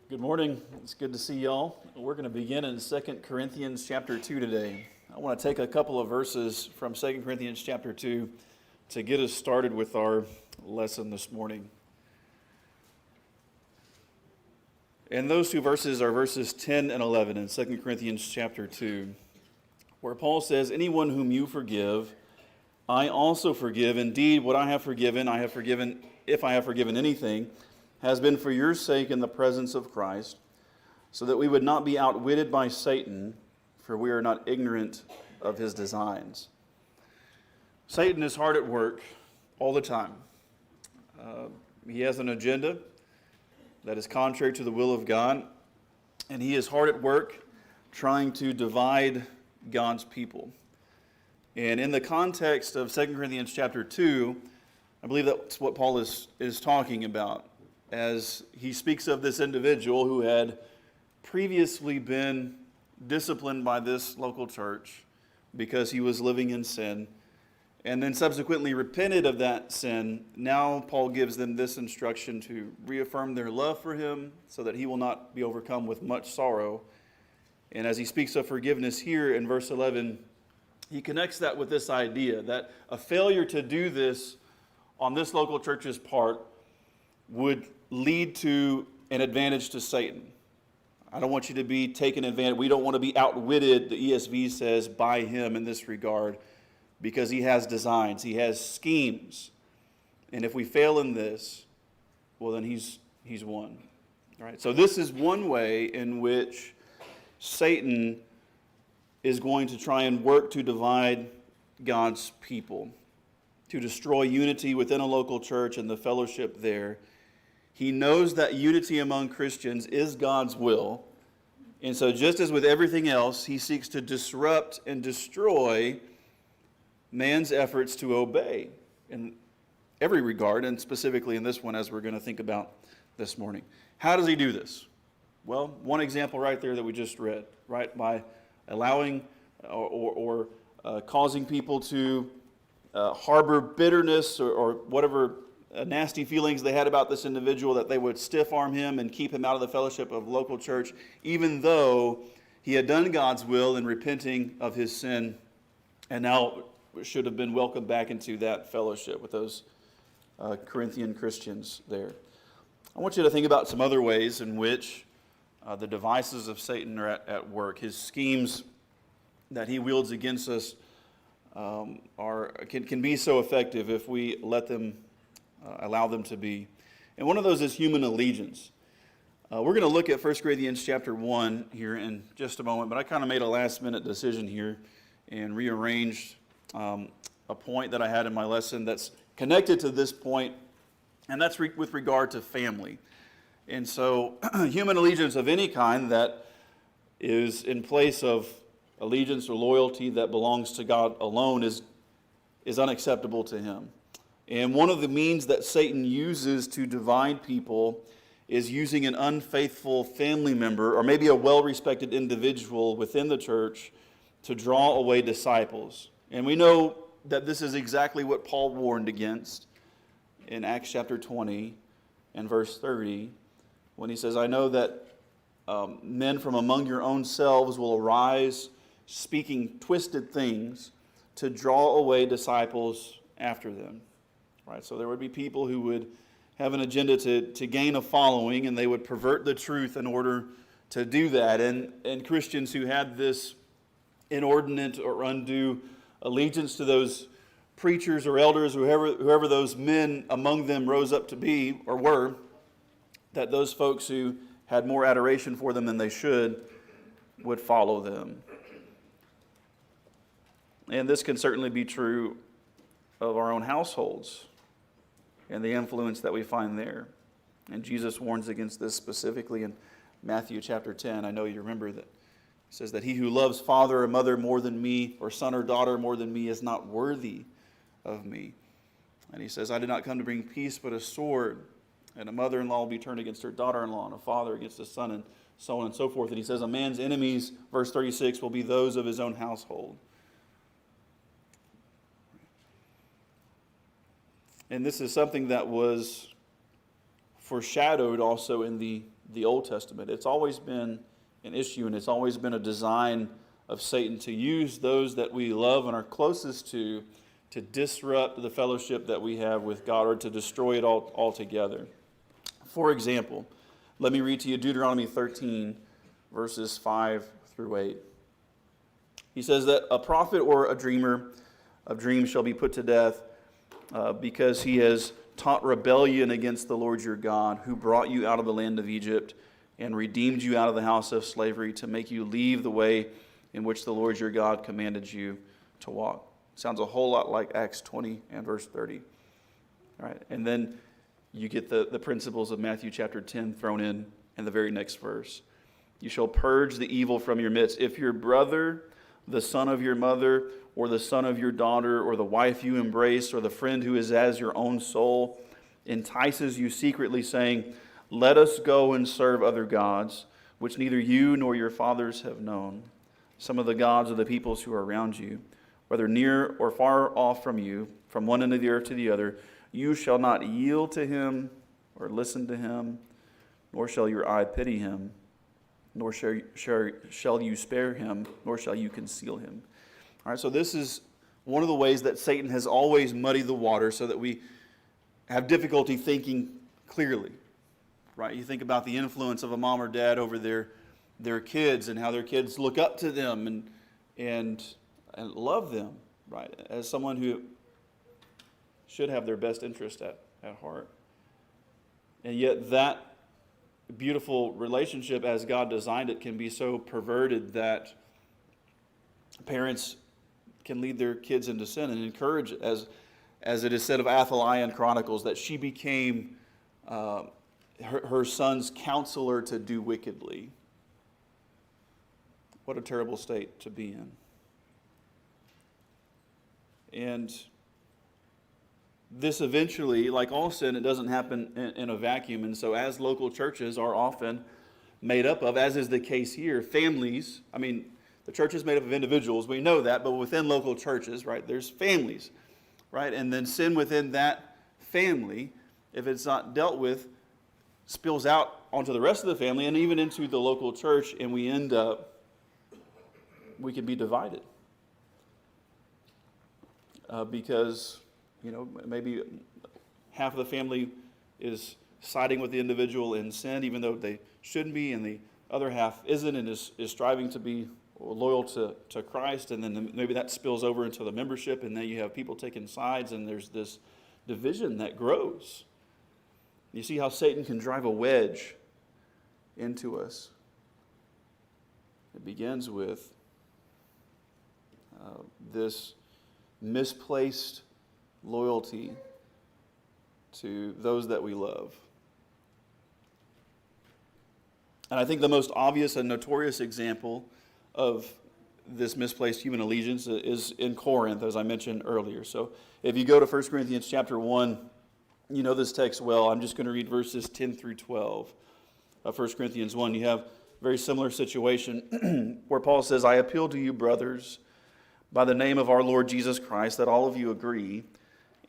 Good morning. It's good to see y'all. We're going to begin in 2 Corinthians chapter 2 today. I want to take a couple of verses from 2 Corinthians chapter 2 to get us started with our lesson this morning. And those two verses are verses 10 and 11 in 2 Corinthians chapter 2, where Paul says, "Anyone whom you forgive, I also forgive. Indeed, what I have forgiven, if I have forgiven anything, has been for your sake in the presence of Christ, so that we would not be outwitted by Satan, for we are not ignorant of his designs." Satan is hard at work all the time. He has an agenda that is contrary to the will of God, and he is hard at work trying to divide God's people. And in the context of 2 Corinthians chapter 2, I believe that's what Paul is talking about, as he speaks of this individual who had previously been disciplined by this local church because he was living in sin, and then subsequently repented of that sin. Now Paul gives them this instruction to reaffirm their love for him so that he will not be overcome with much sorrow. And as he speaks of forgiveness here in verse 11, he connects that with this idea that a failure to do this on this local church's part would lead to an advantage to Satan. I don't want you to be taken advantage. We don't want to be outwitted, the ESV says, by him in this regard, because he has designs, he has schemes. And if we fail in this, well, then he's won. All right. So this is one way in which Satan is going to try and work to divide God's people, to destroy unity within a local church and the fellowship there. He knows that unity among Christians is God's will. And so just as with everything else, he seeks to disrupt and destroy man's efforts to obey in every regard, and specifically in this one, as we're going to think about this morning. How does he do this? Well, one example right there that we just read, right? By allowing or causing people to harbor bitterness or whatever nasty feelings they had about this individual, that they would stiff-arm him and keep him out of the fellowship of local church, even though he had done God's will in repenting of his sin, and now should have been welcomed back into that fellowship with those Corinthian Christians there. I want you to think about some other ways in which the devices of Satan are at work. His schemes that he wields against us can be so effective if we let them allow them to be. And one of those is human allegiance. We're going to look at 1 Corinthians chapter 1 here in just a moment, but I kind of made a last-minute decision here and rearranged a point that I had in my lesson that's connected to this point, and that's with regard to family. And so human allegiance of any kind that is in place of allegiance or loyalty that belongs to God alone is unacceptable to him. And one of the means that Satan uses to divide people is using an unfaithful family member or maybe a well-respected individual within the church to draw away disciples. And we know that this is exactly what Paul warned against in Acts chapter 20 and verse 30, when he says, "I know that men from among your own selves will arise speaking twisted things to draw away disciples after them." Right, so there would be people who would have an agenda to gain a following, and they would pervert the truth in order to do that. And Christians who had this inordinate or undue allegiance to those preachers or elders, whoever those men among them rose up to be or were, that those folks who had more adoration for them than they should would follow them. And this can certainly be true of our own households and the influence that we find there. And Jesus warns against this specifically in Matthew chapter 10. I know you remember that. It says that he who loves father or mother more than me, or son or daughter more than me, is not worthy of me. And he says, I did not come to bring peace but a sword, and a mother-in-law will be turned against her daughter-in-law, and a father against his son, and so on and so forth. And he says, a man's enemies, verse 36, will be those of his own household. And this is something that was foreshadowed also in the the Old Testament. It's always been an issue, and it's always been a design of Satan to use those that we love and are closest to disrupt the fellowship that we have with God, or to destroy it all altogether. For example, let me read to you Deuteronomy 13, verses 5 through 8. He says that a prophet or a dreamer of dreams shall be put to death because he has taught rebellion against the Lord your God, who brought you out of the land of Egypt and redeemed you out of the house of slavery, to make you leave the way in which the Lord your God commanded you to walk. Sounds a whole lot like Acts 20 and verse 30. All right, and then you get the principles of Matthew chapter 10 thrown in the very next verse. You shall purge the evil from your midst. If your brother, the son of your mother, or the son of your daughter, or the wife you embrace, or the friend who is as your own soul, entices you secretly, saying, let us go and serve other gods, which neither you nor your fathers have known, some of the gods of the peoples who are around you, whether near or far off from you, from one end of the earth to the other, you shall not yield to him or listen to him, nor shall your eye pity him, nor shall you spare him, nor shall you conceal him. All right, so this is one of the ways that Satan has always muddied the water so that we have difficulty thinking clearly. Right? You think about the influence of a mom or dad over their kids, and how their kids look up to them and love them, right? As someone who should have their best interest at heart. And yet that beautiful relationship, as God designed it, can be so perverted that parents can lead their kids into sin and encourage, as it is said of Athaliah in Chronicles, that she became her son's counselor to do wickedly. What a terrible state to be in. And this eventually, like all sin, it doesn't happen in a vacuum. And so as local churches are often made up of, as is the case here, families. I mean, the church is made up of individuals. We know that. But within local churches, right, there's families. Right? And then sin within that family, if it's not dealt with, spills out onto the rest of the family and even into the local church. And we end up, we can be divided. Because, maybe half of the family is siding with the individual in sin, even though they shouldn't be, and the other half isn't, and is striving to be loyal to Christ, and then maybe that spills over into the membership, and then you have people taking sides, and there's this division that grows. You see how Satan can drive a wedge into us. It begins with this misplaced loyalty to those that we love. And I think the most obvious and notorious example of this misplaced human allegiance is in Corinth, as I mentioned earlier. So if you go to 1 Corinthians chapter 1, you know this text well. I'm just going to read verses 10 through 12 of 1 Corinthians 1. You have a very similar situation where Paul says, I appeal to you, brothers, by the name of our Lord Jesus Christ, that all of you agree,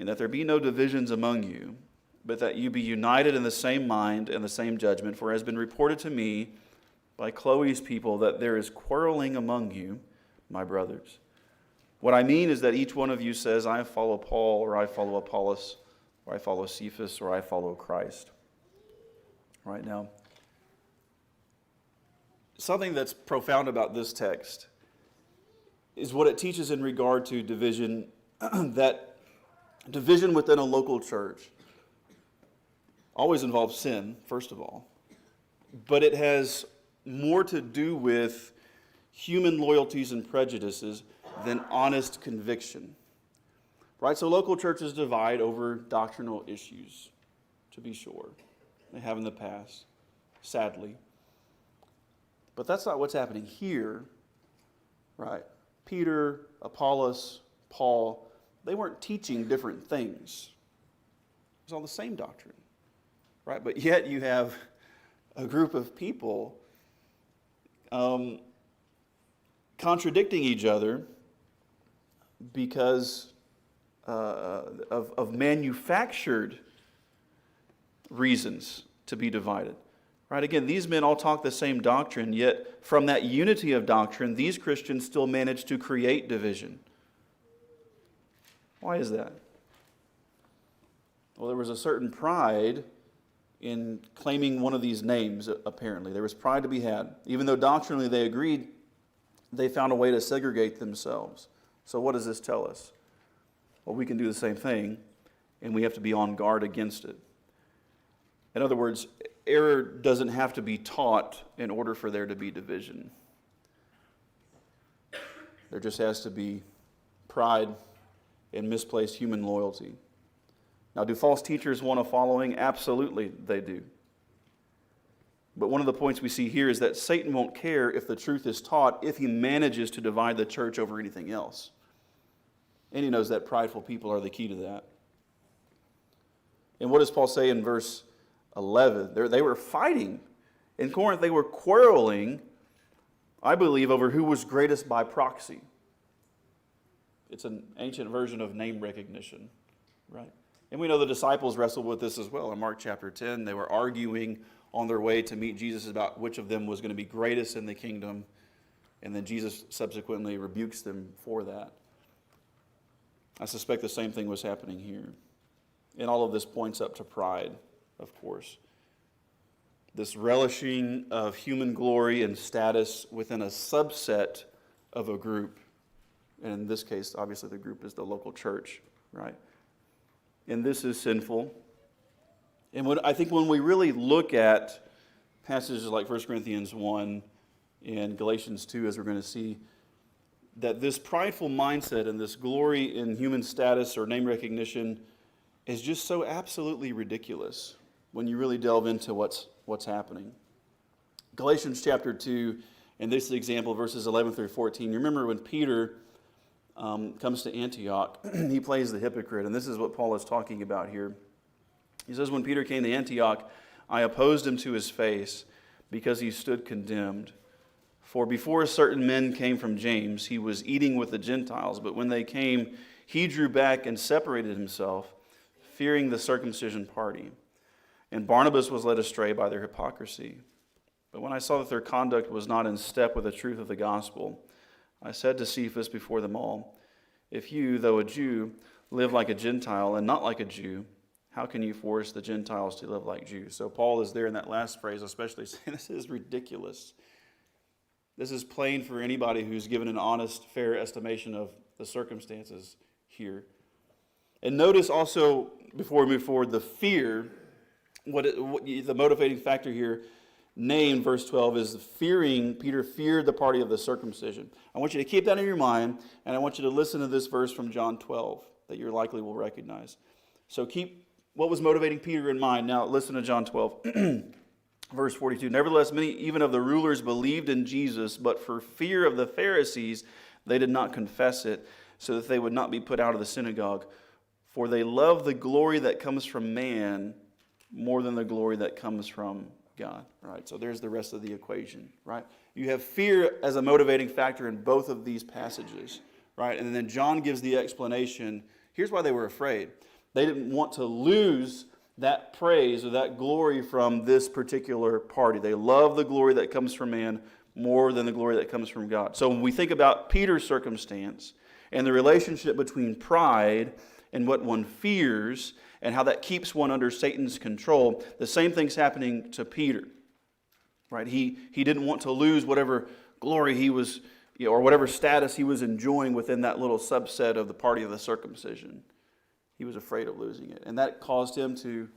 and that there be no divisions among you, but that you be united in the same mind and the same judgment. For it has been reported to me by Chloe's people that there is quarreling among you, my brothers. What I mean is that each one of you says, I follow Paul, or I follow Apollos, or I follow Cephas, or I follow Christ. Right now, something that's profound about this text is what it teaches in regard to division, that division within a local church always involves sin, first of all, but it has more to do with human loyalties and prejudices than honest conviction. Right? So local churches divide over doctrinal issues, to be sure. They have in the past, sadly. But that's not what's happening here, right? Peter, Apollos, Paul, they weren't teaching different things. It was all the same doctrine, right? But yet you have a group of people contradicting each other because of manufactured reasons to be divided. Right? Again, these men all talk the same doctrine, yet from that unity of doctrine, these Christians still manage to create division. Why is that? Well, there was a certain pride in claiming one of these names, apparently. There was pride to be had. Even though doctrinally they agreed, they found a way to segregate themselves. So what does this tell us? Well, we can do the same thing, and we have to be on guard against it. In other words, error doesn't have to be taught in order for there to be division. There just has to be pride and misplaced human loyalty. Now, do false teachers want a following? Absolutely, they do. But one of the points we see here is that Satan won't care if the truth is taught if he manages to divide the church over anything else. And he knows that prideful people are the key to that. And what does Paul say in verse 11? They were fighting. In Corinth, they were quarreling, I believe, over who was greatest by proxy. It's an ancient version of name recognition, right? And we know the disciples wrestled with this as well. In Mark chapter 10, they were arguing on their way to meet Jesus about which of them was going to be greatest in the kingdom. And then Jesus subsequently rebukes them for that. I suspect the same thing was happening here. And all of this points up to pride, of course. This relishing of human glory and status within a subset of a group. And in this case, obviously the group is the local church, right? And this is sinful. And I think when we really look at passages like 1 Corinthians 1 and Galatians 2, as we're going to see, that this prideful mindset and this glory in human status or name recognition is just so absolutely ridiculous when you really delve into what's happening. Galatians Chapter 2, and this is the example, verses 11 through 14. You remember when Peter comes to Antioch, he plays the hypocrite, and this is what Paul is talking about here. He says, when Peter came to Antioch, I opposed him to his face because he stood condemned. For before certain men came from James, he was eating with the Gentiles, but when they came, he drew back and separated himself, fearing the circumcision party. And Barnabas was led astray by their hypocrisy. But when I saw that their conduct was not in step with the truth of the gospel, I said to Cephas before them all, if you, though a Jew, live like a Gentile and not like a Jew, how can you force the Gentiles to live like Jews? So Paul is there in that last phrase, especially saying this is ridiculous. This is plain for anybody who's given an honest, fair estimation of the circumstances here. And notice also, before we move forward, the fear, the motivating factor here, named, verse 12, is fearing. Peter feared the party of the circumcision. I want you to keep that in your mind, and I want you to listen to this verse from John 12 that you likely will recognize. So keep what was motivating Peter in mind. Now listen to John 12, verse 42. Nevertheless, many even of the rulers believed in Jesus, but for fear of the Pharisees, they did not confess it, so that they would not be put out of the synagogue. For they love the glory that comes from man more than the glory that comes from God. Right? So there's the rest of the equation. Right? You have fear as a motivating factor in both of these passages. Right? And then John gives the explanation. Here's why they were afraid. They didn't want to lose that praise or that glory from this particular party. They love the glory that comes from man more than the glory that comes from God. So when we think about Peter's circumstance and the relationship between pride and what one fears and how that keeps one under Satan's control, the same thing's happening to Peter. Right? He didn't want to lose whatever glory he was, or whatever status he was enjoying within that little subset of the party of the circumcision. He was afraid of losing it. And that caused him to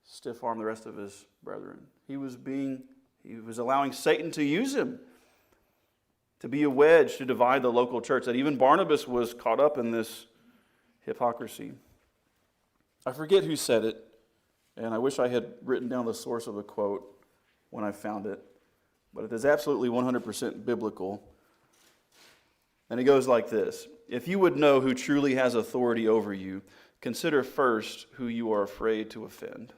stiff-arm the rest of his brethren. He was allowing Satan to use him, to be a wedge, to divide the local church. That even Barnabas was caught up in this hypocrisy. I forget who said it, and I wish I had written down the source of the quote when I found it, but it is absolutely 100% biblical. And it goes like this. If you would know who truly has authority over you, consider first who you are afraid to offend.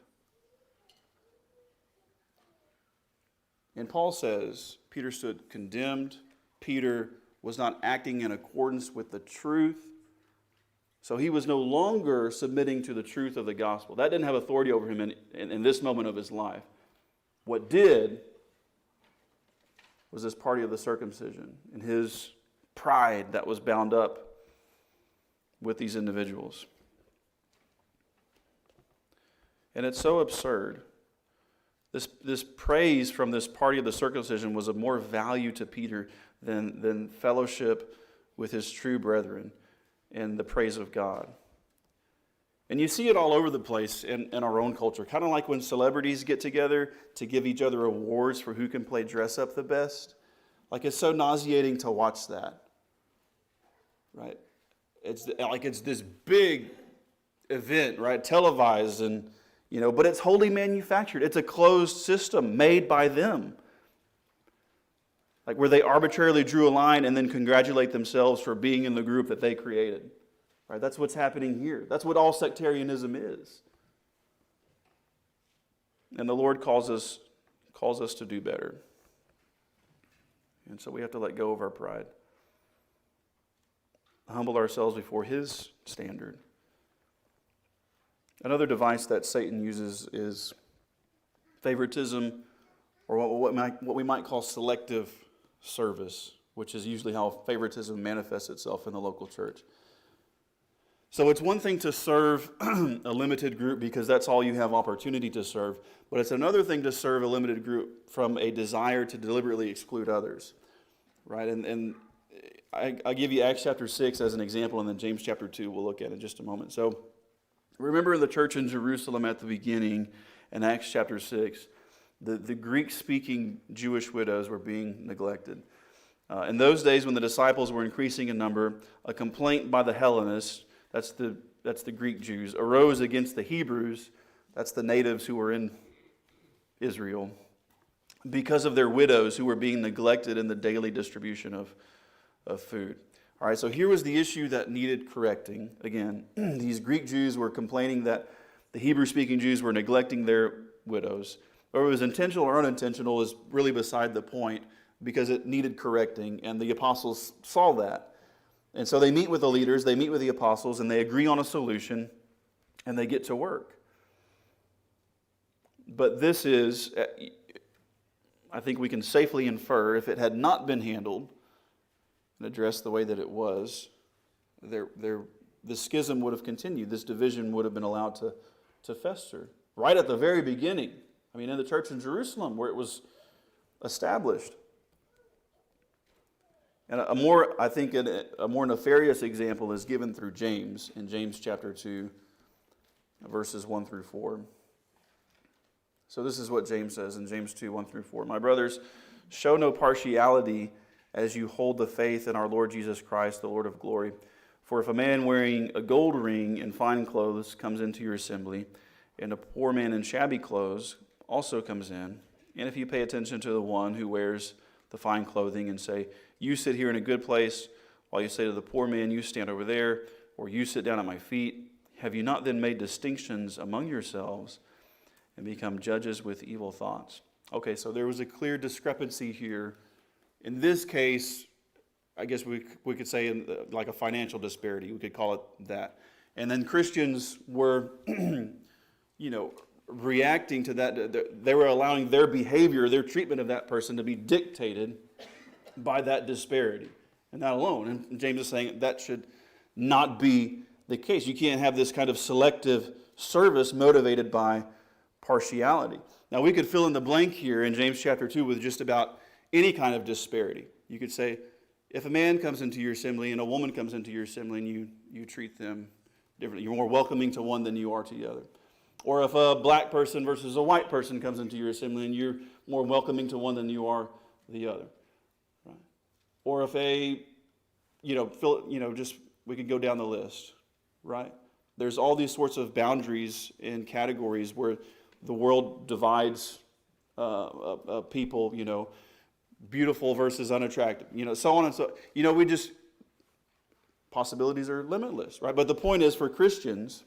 And Paul says, Peter stood condemned. Peter was not acting in accordance with the truth. So he was no longer submitting to the truth of the gospel. That didn't have authority over him in this moment of his life. What did was this party of the circumcision and his pride that was bound up with these individuals. And it's so absurd. This praise from this party of the circumcision was of more value to Peter than fellowship with his true brethren and the praise of God. And you see it all over the place in our own culture. Kind of like when celebrities get together to give each other awards for who can play dress up the best. Like, it's so nauseating to watch that. Right? It's this big event, right? Televised and, but it's wholly manufactured. It's a closed system made by them. Like where they arbitrarily drew a line and then congratulate themselves for being in the group that they created. Right? That's what's happening here. That's what all sectarianism is. And the Lord calls us to do better. And so we have to let go of our pride. Humble ourselves before His standard. Another device that Satan uses is favoritism, or what we might call selective service, which is usually how favoritism manifests itself in the local church. So it's one thing to serve a limited group because that's all you have opportunity to serve, but it's another thing to serve a limited group from a desire to deliberately exclude others, right? And I'll give you Acts chapter 6 as an example, and then James chapter 2 we'll look at in just a moment. So remember the church in Jerusalem at the beginning in Acts chapter 6, the Greek-speaking Jewish widows were being neglected. In those days when the disciples were increasing in number, a complaint by the Hellenists, that's the Greek Jews, arose against the Hebrews, that's the natives who were in Israel, because of their widows who were being neglected in the daily distribution of food. All right, so here was the issue that needed correcting. Again, these Greek Jews were complaining that the Hebrew-speaking Jews were neglecting their widows. Whether it was intentional or unintentional is really beside the point because it needed correcting, and the apostles saw that. And so they meet with the leaders, they meet with the apostles, and they agree on a solution, and they get to work. But this is, I think we can safely infer, if it had not been handled and addressed the way that it was, the schism would have continued. This division would have been allowed to fester. Right at the very beginning, in the church in Jerusalem where it was established. And a more nefarious example is given through James in James chapter 2, verses 1 through 4. So this is what James says in James 2, 1 through 4. My brothers, show no partiality as you hold the faith in our Lord Jesus Christ, the Lord of glory. For if a man wearing a gold ring and fine clothes comes into your assembly, and a poor man in shabby clothes also comes in, and if you pay attention to the one who wears the fine clothing and say, you sit here in a good place, while you say to the poor man, you stand over there, or you sit down at my feet, have you not then made distinctions among yourselves and become judges with evil thoughts? Okay, so there was a clear discrepancy here. In this case, I guess we could say like a financial disparity. We could call it that. And then Christians were, reacting to that. They were allowing their behavior, their treatment of that person to be dictated by that disparity. And that alone. And James is saying that should not be the case. You can't have this kind of selective service motivated by partiality. Now we could fill in the blank here in James chapter 2 with just about any kind of disparity. You could say, if a man comes into your assembly and a woman comes into your assembly and you treat them differently, you're more welcoming to one than you are to the other. Or if a black person versus a white person comes into your assembly and you're more welcoming to one than you are the other. Right? Or if we could go down the list, right? There's all these sorts of boundaries and categories where the world divides people, beautiful versus unattractive, so on and so, possibilities are limitless, right? But the point is, for Christians,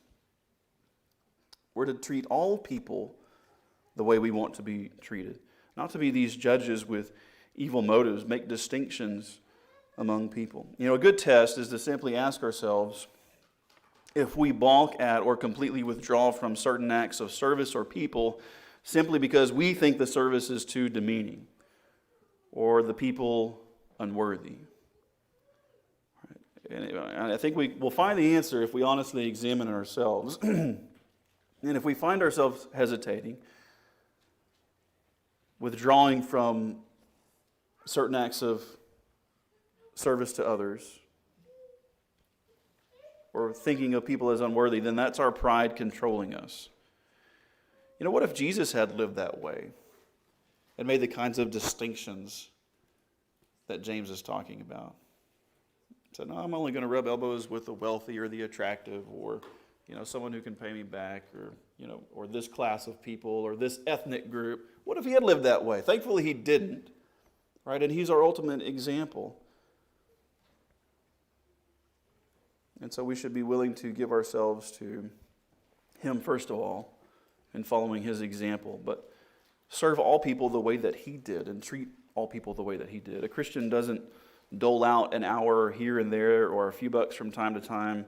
we're to treat all people the way we want to be treated. Not to be these judges with evil motives, make distinctions among people. A good test is to simply ask ourselves if we balk at or completely withdraw from certain acts of service or people simply because we think the service is too demeaning or the people unworthy. And I think we'll find the answer if we honestly examine ourselves. And if we find ourselves hesitating, withdrawing from certain acts of service to others, or thinking of people as unworthy, then that's our pride controlling us. You know, what if Jesus had lived that way and made the kinds of distinctions that James is talking about? So, no, I'm only going to rub elbows with the wealthy or the attractive, or, someone who can pay me back, or, or this class of people, or this ethnic group. What if he had lived that way? Thankfully, he didn't, right? And he's our ultimate example. And so we should be willing to give ourselves to him first of all, and following his example, but serve all people the way that he did and treat all people the way that he did. A Christian doesn't dole out an hour here and there or a few bucks from time to time.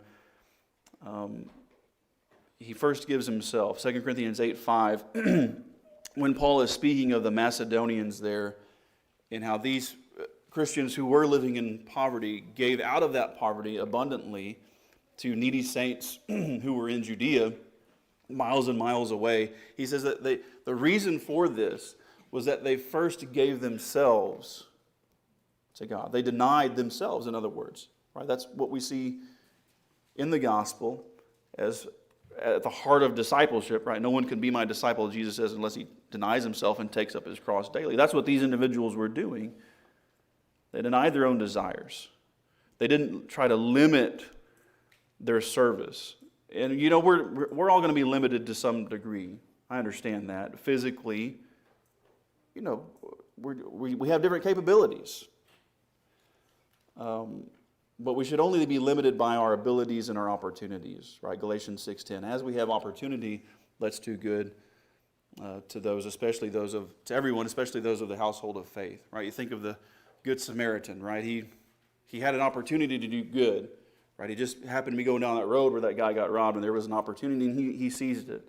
He first gives himself. 2 Corinthians 8:5, when Paul is speaking of the Macedonians there and how these Christians who were living in poverty gave out of that poverty abundantly to needy saints who were in Judea, miles and miles away. He says that the reason for this was that they first gave themselves to God. They denied themselves, in other words. Right? That's what we see in the gospel as at the heart of discipleship. Right? No one can be my disciple, Jesus says, unless he denies himself and takes up his cross daily. That's what these individuals were doing. They denied their own desires. They didn't try to limit their service. And we're all going to be limited to some degree. I understand that. Physically, we have different capabilities. But we should only be limited by our abilities and our opportunities, right? Galatians 6:10. As we have opportunity, let's do good to those, to everyone, especially those of the household of faith, right? You think of the Good Samaritan, right? He had an opportunity to do good, right? He just happened to be going down that road where that guy got robbed, and there was an opportunity, and he seized it.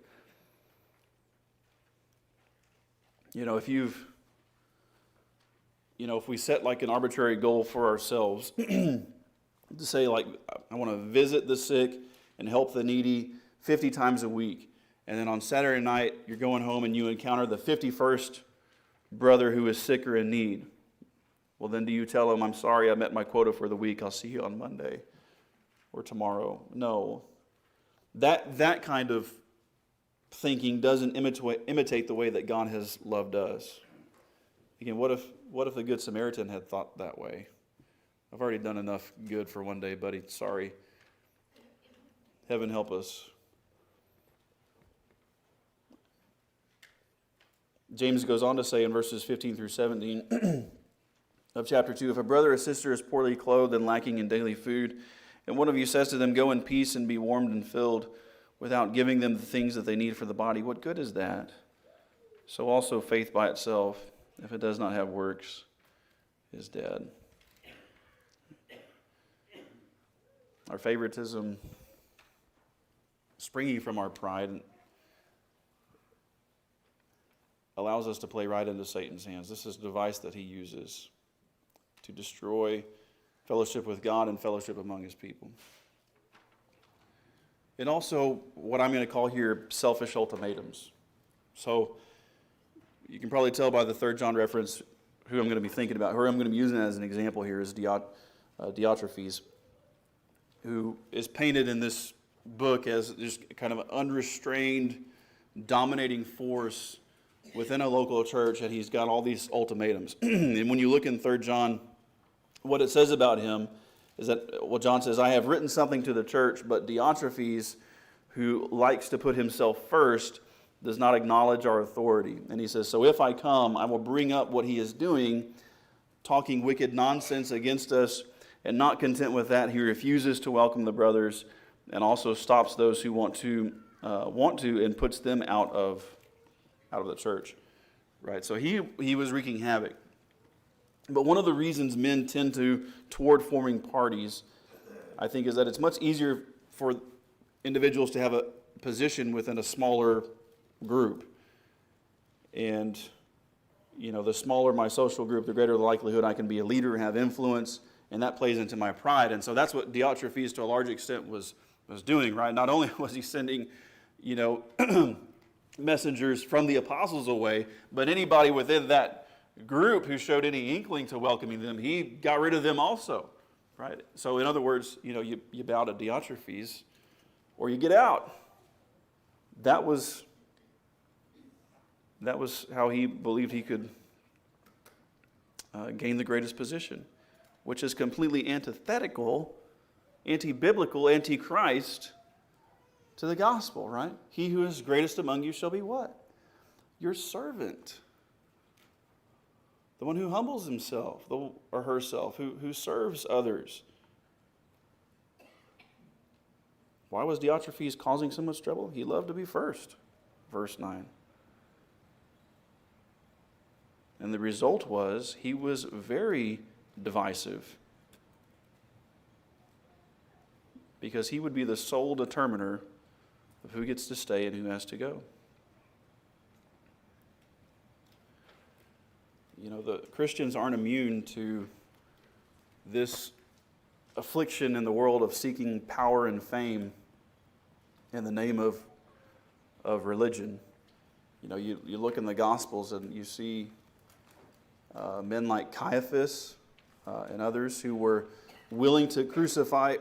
If we set like an arbitrary goal for ourselves to say, like, I want to visit the sick and help the needy 50 times a week, and then on Saturday night you're going home and you encounter the 51st brother who is sick or in need. Well, then do you tell him, I'm sorry, I met my quota for the week, I'll see you on Monday or tomorrow? No. That kind of thinking doesn't imitate the way that God has loved us. Again, what if the Good Samaritan had thought that way? I've already done enough good for one day, buddy. Sorry. Heaven help us. James goes on to say in verses 15 through 17 of chapter 2, if a brother or sister is poorly clothed and lacking in daily food, and one of you says to them, go in peace and be warmed and filled, without giving them the things that they need for the body, what good is that? So also faith by itself, if it does not have works, is dead. Our favoritism, springing from our pride, allows us to play right into Satan's hands. This is a device that he uses to destroy fellowship with God and fellowship among his people. And also what I'm going to call here selfish ultimatums. So you can probably tell by the 3 John reference who I'm going to be thinking about, who I'm going to be using as an example here is Diotrephes, who is painted in this book as just kind of an unrestrained, dominating force within a local church, and he's got all these ultimatums. And when you look in 3 John, what it says about him is that, well, John says, I have written something to the church, but Diotrephes, who likes to put himself first, does not acknowledge our authority. And he says, so if I come, I will bring up what he is doing, talking wicked nonsense against us, and not content with that, he refuses to welcome the brothers and also stops those who want to and puts them out of the church. Right? So he was wreaking havoc. But one of the reasons men tend toward forming parties, I think, is that it's much easier for individuals to have a position within a smaller group. And, the smaller my social group, the greater the likelihood I can be a leader and have influence, and that plays into my pride. And so that's what Diotrephes, to a large extent, was doing, right? Not only was he sending, messengers from the apostles away, but anybody within that group who showed any inkling to welcoming them, he got rid of them also, right? So in other words, you bow to Diotrephes or you get out. That was how he believed he could gain the greatest position, which is completely antithetical, anti-biblical, anti-Christ to the gospel, right? He who is greatest among you shall be what? Your servant. The one who humbles himself or herself, who serves others. Why was Diotrephes causing so much trouble? He loved to be first. Verse 9. And the result was he was very divisive, because he would be the sole determiner of who gets to stay and who has to go. The Christians aren't immune to this affliction in the world of seeking power and fame in the name of religion. You look in the Gospels and you see men like Caiaphas and others who were willing to crucify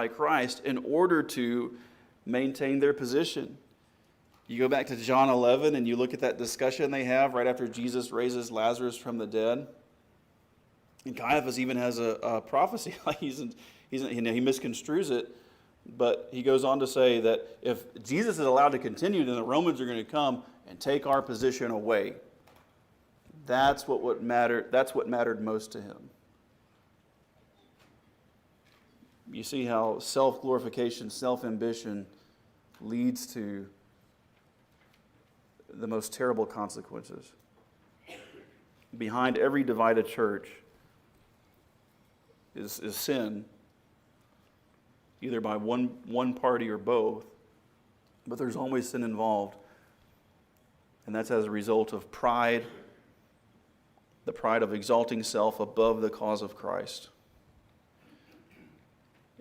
Christ in order to maintain their position. You go back to John 11 and you look at that discussion they have right after Jesus raises Lazarus from the dead. And Caiaphas even has a prophecy. Like he misconstrues it, but he goes on to say that if Jesus is allowed to continue, then the Romans are going to come and take our position away. That's what mattered most to him. You see how self-glorification, self-ambition leads to the most terrible consequences. Behind every divided church is sin, either by one party or both, but there's always sin involved. And that's as a result of pride, the pride of exalting self above the cause of Christ.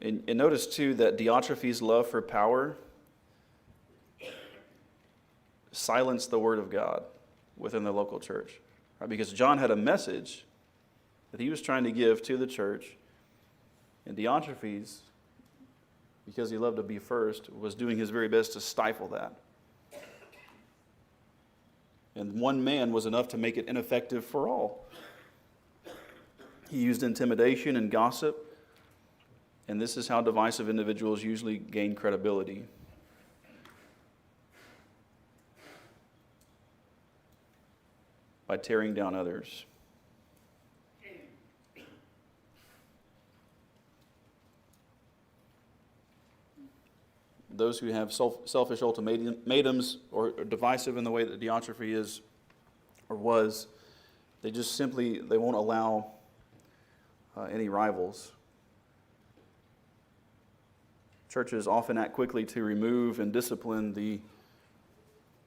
And notice, too, that Diotrephes' love for power silenced the word of God within the local church. Right? Because John had a message that he was trying to give to the church, and Diotrephes, because he loved to be first, was doing his very best to stifle that. And one man was enough to make it ineffective for all. He used intimidation and gossip. And this is how divisive individuals usually gain credibility. By tearing down others. Those who have selfish ultimatums or are divisive in the way that Diotrephes is or was, they won't allow any rivals. Churches often act quickly to remove and discipline the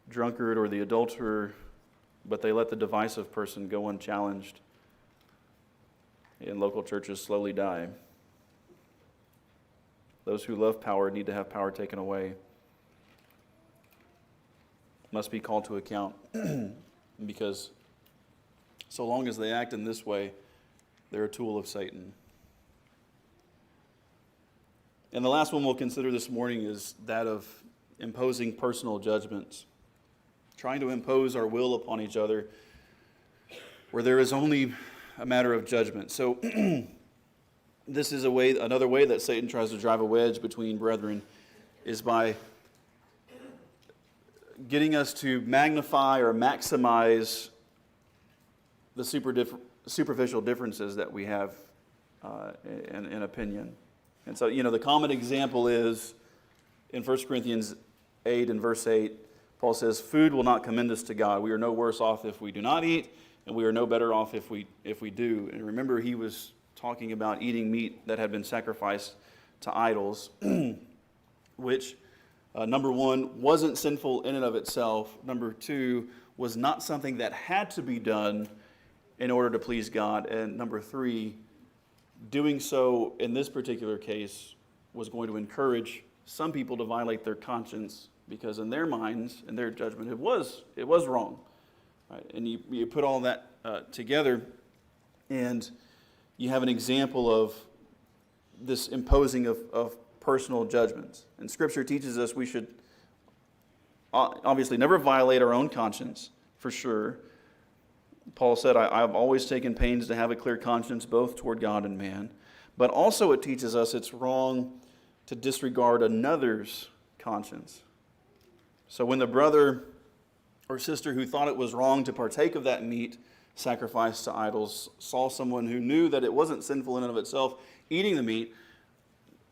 drunkard or the adulterer, but they let the divisive person go unchallenged. And local churches slowly die. Those who love power need to have power taken away. Must be called to account because so long as they act in this way, they're a tool of Satan. And the last one we'll consider this morning is that of imposing personal judgments. Trying to impose our will upon each other where there is only a matter of judgment. So this is another way that Satan tries to drive a wedge between brethren is by getting us to magnify or maximize the superficial differences that we have in opinion. And so, the common example is in 1 Corinthians 8 and verse 8, Paul says, food will not commend us to God. We are no worse off if we do not eat, and we are no better off if we do. And remember, he was talking about eating meat that had been sacrificed to idols, which Number one, wasn't sinful in and of itself. Number two, was not something that had to be done in order to please God. And number three, doing so in this particular case was going to encourage some people to violate their conscience because in their minds, in their judgment, it was wrong. Right? And you put all that together and you have an example of this imposing of personal judgments. And Scripture teaches us we should obviously never violate our own conscience, for sure. Paul said, I've always taken pains to have a clear conscience both toward God and man. But also it teaches us it's wrong to disregard another's conscience. So when the brother or sister who thought it was wrong to partake of that meat sacrificed to idols saw someone who knew that it wasn't sinful in and of itself eating the meat,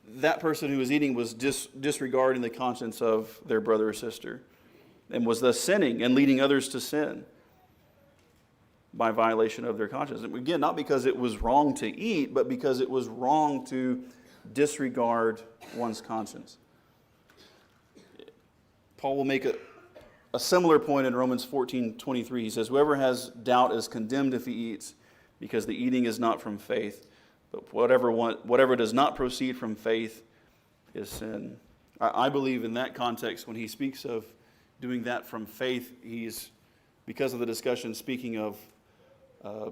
that person who was eating was disregarding the conscience of their brother or sister and was thus sinning and leading others to sin by violation of their conscience. And again, not because it was wrong to eat, but because it was wrong to disregard one's conscience. Paul will make a similar point in Romans 14:23. He says, whoever has doubt is condemned if he eats, because the eating is not from faith. But whatever does not proceed from faith is sin. I believe in that context, when he speaks of doing that from faith, he's, because of the discussion, speaking of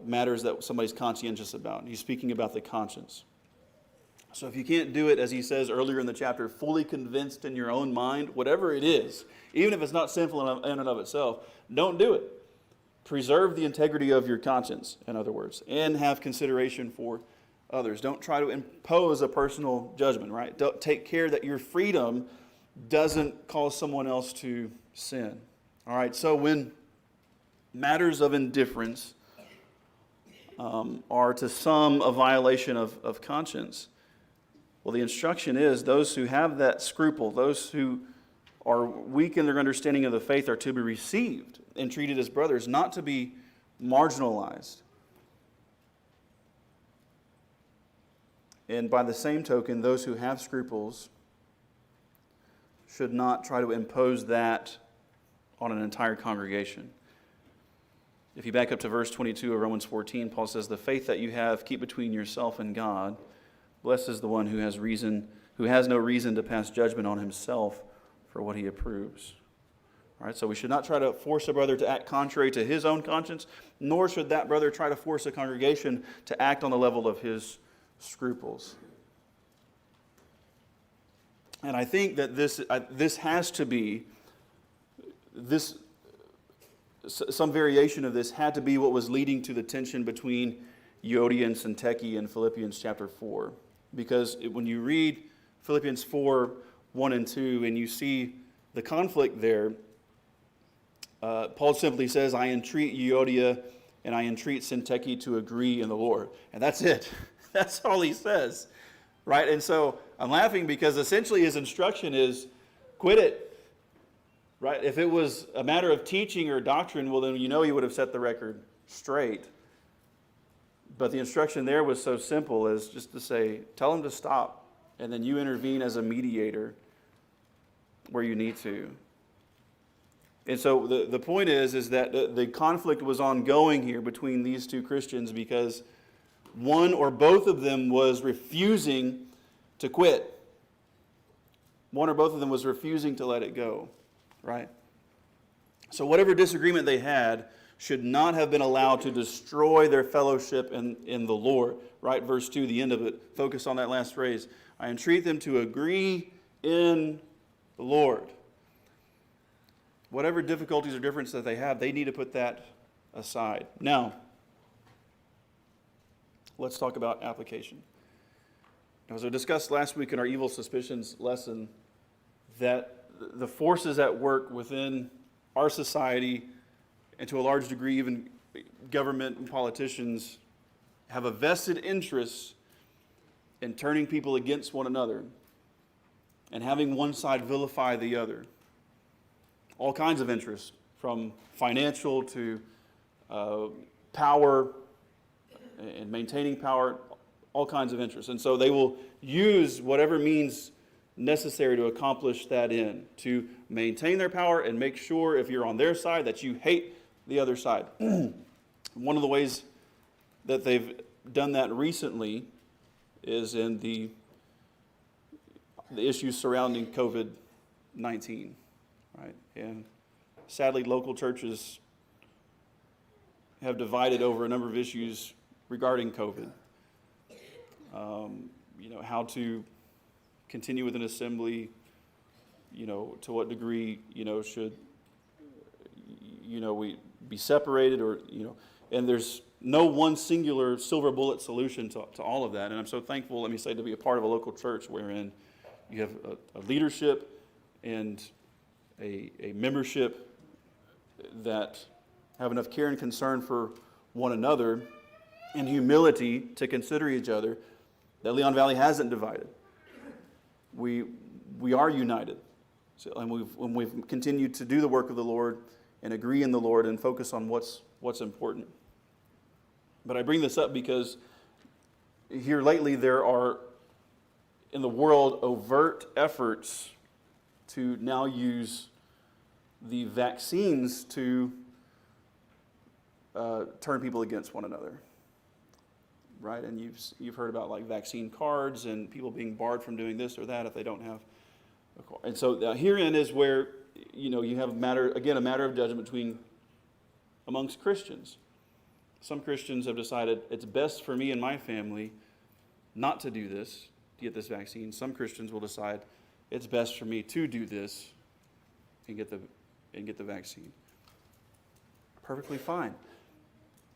matters that somebody's conscientious about. He's speaking about the conscience. So if you can't do it, as he says earlier in the chapter, fully convinced in your own mind, whatever it is, even if it's not sinful in and of itself, don't do it. Preserve the integrity of your conscience, in other words, and have consideration for others. Don't try to impose a personal judgment, right? Don't take care that your freedom doesn't cause someone else to sin. All right, so when matters of indifference are to some a violation of conscience, well, the instruction is those who have that scruple, those who are weak in their understanding of the faith are to be received and treated as brothers, not to be marginalized. And by the same token, those who have scruples should not try to impose that on an entire congregation. If you back up to verse 22 of Romans 14, Paul says, the faith that you have, keep between yourself and God. Blessed is the one who has no reason to pass judgment on himself for what he approves. All right, so we should not try to force a brother to act contrary to his own conscience, nor should that brother try to force a congregation to act on the level of his scruples. And I think that this has to be, some variation of this had to be what was leading to the tension between Euodia and Syntyche in Philippians chapter 4. Because when you read Philippians 4, 1 and 2, and you see the conflict there, Paul simply says, I entreat Euodia and I entreat Syntyche to agree in the Lord. And that's it. That's all he says, right? And so I'm laughing because essentially his instruction is quit it, right? If it was a matter of teaching or doctrine, well, then he would have set the record straight. But the instruction there was so simple as just to say, tell him to stop, and then you intervene as a mediator where you need to. And so the point is that the conflict was ongoing here between these two Christians because one or both of them was refusing to quit. One or both of them was refusing to let it go, right? So whatever disagreement they had should not have been allowed to destroy their fellowship in the Lord, right? Verse 2, the end of it, focus on that last phrase. I entreat them to agree in the Lord. Whatever difficulties or difference that they have, they need to put that aside. Now, let's talk about application. As we discussed last week in our evil suspicions lesson, that the forces at work within our society, and to a large degree even government and politicians, have a vested interest in turning people against one another and having one side vilify the other. All kinds of interests, from financial to power and maintaining power, all kinds of interests. And so they will use whatever means necessary to accomplish that end, to maintain their power and make sure if you're on their side that you hate the other side. One of the ways that they've done that recently is in the issues surrounding COVID-19, right? And sadly, local churches have divided over a number of issues regarding COVID. How to continue with an assembly, to what degree, should, we be separated or, and there's no one singular silver bullet solution to all of that. And I'm so thankful, let me say, to be a part of a local church wherein you have a leadership and a membership that have enough care and concern for one another and humility to consider each other, that Leon Valley hasn't divided. We are united. So, and we've continued to do the work of the Lord and agree in the Lord and focus on what's important. But I bring this up because here lately there are, in the world, overt efforts to now use the vaccines to turn people against one another, right? And you've heard about like vaccine cards and people being barred from doing this or that if they don't have a card. And so herein is where you have a matter of judgment amongst Christians. Some Christians have decided it's best for me and my family not to do this, to get this vaccine. Some Christians will decide it's best for me to do this and get the vaccine. Perfectly fine.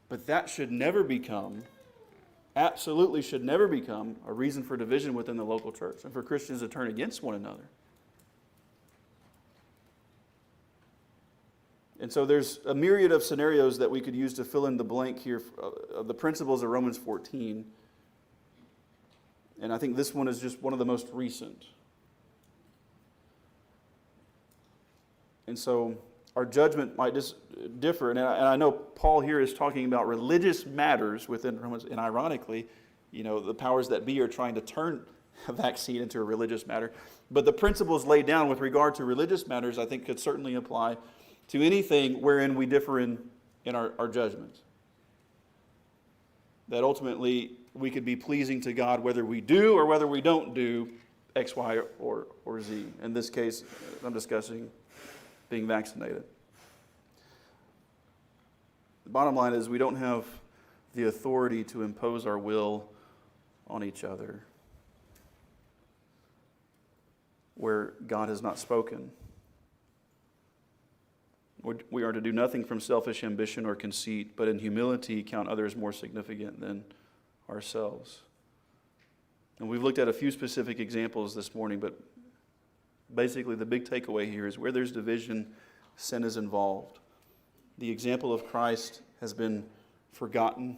But that should never become, absolutely should never become, a reason for division within the local church and for Christians to turn against one another. And so there's a myriad of scenarios that we could use to fill in the blank here of the principles of Romans 14. And I think this one is just one of the most recent. And so our judgment might just differ. And I know Paul here is talking about religious matters within Romans. And ironically, the powers that be are trying to turn a vaccine into a religious matter. But the principles laid down with regard to religious matters, I think, could certainly apply to anything wherein we differ in our judgments. That ultimately we could be pleasing to God whether we do or whether we don't do X, Y, or Z. In this case, I'm discussing being vaccinated. The bottom line is we don't have the authority to impose our will on each other where God has not spoken. We are to do nothing from selfish ambition or conceit, but in humility count others more significant than ourselves. And we've looked at a few specific examples this morning, but basically the big takeaway here is where there's division, sin is involved. The example of Christ has been forgotten,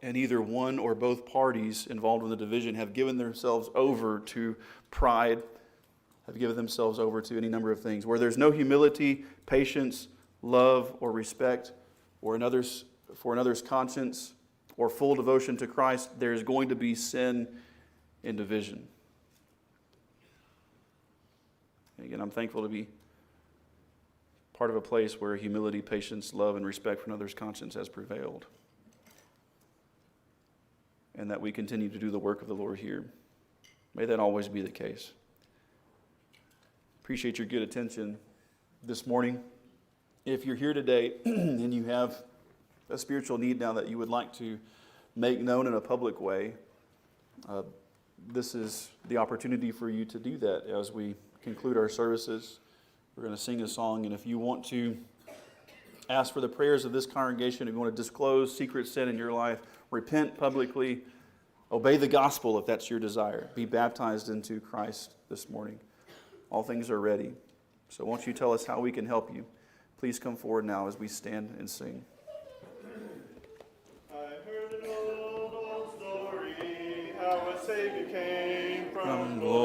and either one or both parties involved in the division have given themselves over to pride, have given themselves over to any number of things. Where there's no humility, patience, love, or respect, or for another's conscience, or full devotion to Christ, there's going to be sin and division. And again, I'm thankful to be part of a place where humility, patience, love, and respect for another's conscience has prevailed. And that we continue to do the work of the Lord here. May that always be the case. Appreciate your good attention this morning. If you're here today and you have a spiritual need now that you would like to make known in a public way, this is the opportunity for you to do that as we conclude our services. We're going to sing a song, and if you want to ask for the prayers of this congregation, if you want to disclose secret sin in your life, repent publicly, obey the gospel if that's your desire, be baptized into Christ this morning. All things are ready. So won't you tell us how we can help you? Please come forward now as we stand and sing. I heard an old story, how a Savior came from glory.